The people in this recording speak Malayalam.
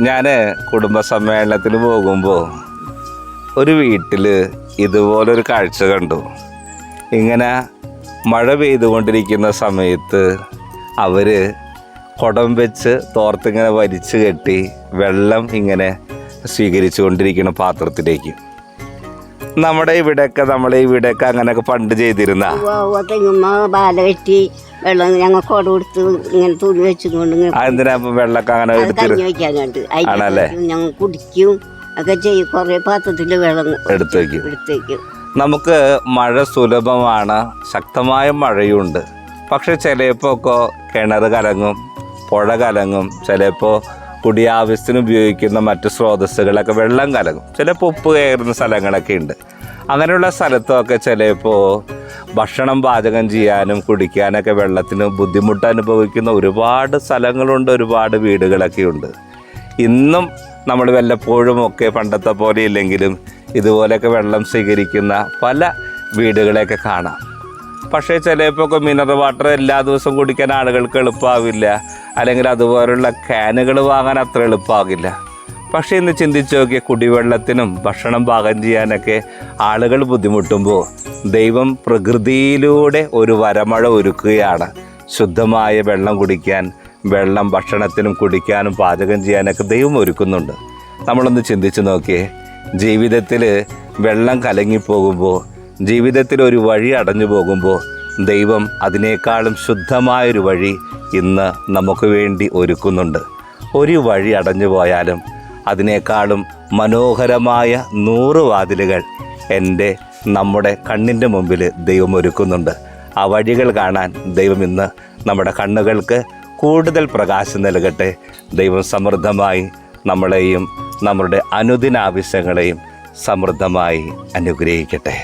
ഞാൻ കുടുംബസമ്മേളനത്തിന് പോകുമ്പോൾ ഒരു വീട്ടിൽ ഇതുപോലൊരു കാഴ്ച കണ്ടു. ഇങ്ങനെ മഴ പെയ്തുകൊണ്ടിരിക്കുന്ന സമയത്ത് അവർ കുടം വെച്ച് തോർത്തിങ്ങനെ വലിച്ചു കെട്ടി വെള്ളം ഇങ്ങനെ സ്വീകരിച്ചു കൊണ്ടിരിക്കുന്ന പാത്രത്തിലേക്ക്. നമ്മളെ ഇവിടെയൊക്കെ അങ്ങനെയൊക്കെ പണ്ട് ചെയ്തിരുന്ന ബാല വെട്ടി വെള്ളം ഞങ്ങൾ കുട കൊടുത്ത് ഇങ്ങനെ തുണി വെച്ചുകൊണ്ട് എന്തിനാ വെള്ളമൊക്കെ അങ്ങനെ കഞ്ഞി വയ്ക്കാനുണ്ട്. ഞങ്ങൾ കുടിക്കും ഒക്കെ ചെയ്യും. കുറേ പാത്രത്തിൽ വെള്ളം എടുത്തു വയ്ക്കും. നമുക്ക് മഴ സുലഭമാണ്, ശക്തമായ മഴയുണ്ട്. പക്ഷെ ചിലപ്പോൾ ഒക്കെ കിണർ കലങ്ങും, പുഴ കലങ്ങും, ചിലപ്പോൾ കുടിയാവശ്യത്തിന് ഉപയോഗിക്കുന്ന മറ്റ് സ്രോതസ്സുകളൊക്കെ വെള്ളം കലങ്ങും. ചിലപ്പോൾ ഉപ്പ് കയറുന്ന സ്ഥലങ്ങളൊക്കെ ഉണ്ട്. അങ്ങനെയുള്ള സ്ഥലത്തൊക്കെ ചിലപ്പോൾ ഭക്ഷണം പാചകം ചെയ്യാനും കുടിക്കാനൊക്കെ വെള്ളത്തിന് ബുദ്ധിമുട്ട് അനുഭവിക്കുന്ന ഒരുപാട് സ്ഥലങ്ങളുണ്ട്, ഒരുപാട് വീടുകളൊക്കെ ഉണ്ട്. ഇന്നും നമ്മൾ വല്ലപ്പോഴും ഒക്കെ പണ്ടത്തെ പോലെ ഇല്ലെങ്കിലും ഇതുപോലെയൊക്കെ വെള്ളം സ്വീകരിക്കുന്ന പല വീടുകളെയൊക്കെ കാണാം. പക്ഷേ ചിലപ്പോൾ ഒക്കെ മിനറൽ വാട്ടർ എല്ലാ ദിവസവും കുടിക്കാൻ ആളുകൾക്ക് എളുപ്പമാവില്ല, അല്ലെങ്കിൽ അതുപോലുള്ള ക്യാനുകൾ വാങ്ങാൻ അത്ര എളുപ്പമാകില്ല. പക്ഷേ ഇന്ന് ചിന്തിച്ച് നോക്കിയ കുടിവെള്ളത്തിനും ഭക്ഷണം പാകം ചെയ്യാനൊക്കെ ആളുകൾ ബുദ്ധിമുട്ടുമ്പോൾ ദൈവം പ്രകൃതിയിലൂടെ ഒരു വരമഴ ഒരുക്കുകയാണ്. ശുദ്ധമായ വെള്ളം കുടിക്കാൻ, വെള്ളം ഭക്ഷണത്തിനും കുടിക്കാനും പാചകം ചെയ്യാനൊക്കെ ദൈവം ഒരുക്കുന്നുണ്ട്. നമ്മളൊന്ന് ചിന്തിച്ച് നോക്കിയേ, ജീവിതത്തിൽ വെള്ളം കലങ്ങിപ്പോകുമ്പോൾ, ജീവിതത്തിൽ ഒരു വഴി അടഞ്ഞു പോകുമ്പോൾ ദൈവം അതിനേക്കാളും ശുദ്ധമായൊരു വഴി ഇന്ന് നമുക്ക് വേണ്ടി ഒരുക്കുന്നുണ്ട്. ഒരു വഴി അടഞ്ഞു പോയാലും അതിനേക്കാളും മനോഹരമായ 100 വാതിലുകൾ നമ്മുടെ കണ്ണിൻ്റെ മുമ്പിൽ ദൈവം ഒരുക്കുന്നുണ്ട്. ആ വഴികൾ കാണാൻ ദൈവം ഇന്ന് നമ്മുടെ കണ്ണുകൾക്ക് കൂടുതൽ പ്രകാശം നൽകട്ടെ. ദൈവം സമൃദ്ധമായി നമ്മളെയും നമ്മുടെ അനുദിന ആവശ്യങ്ങളെയും സമൃദ്ധമായി അനുഗ്രഹിക്കട്ടെ.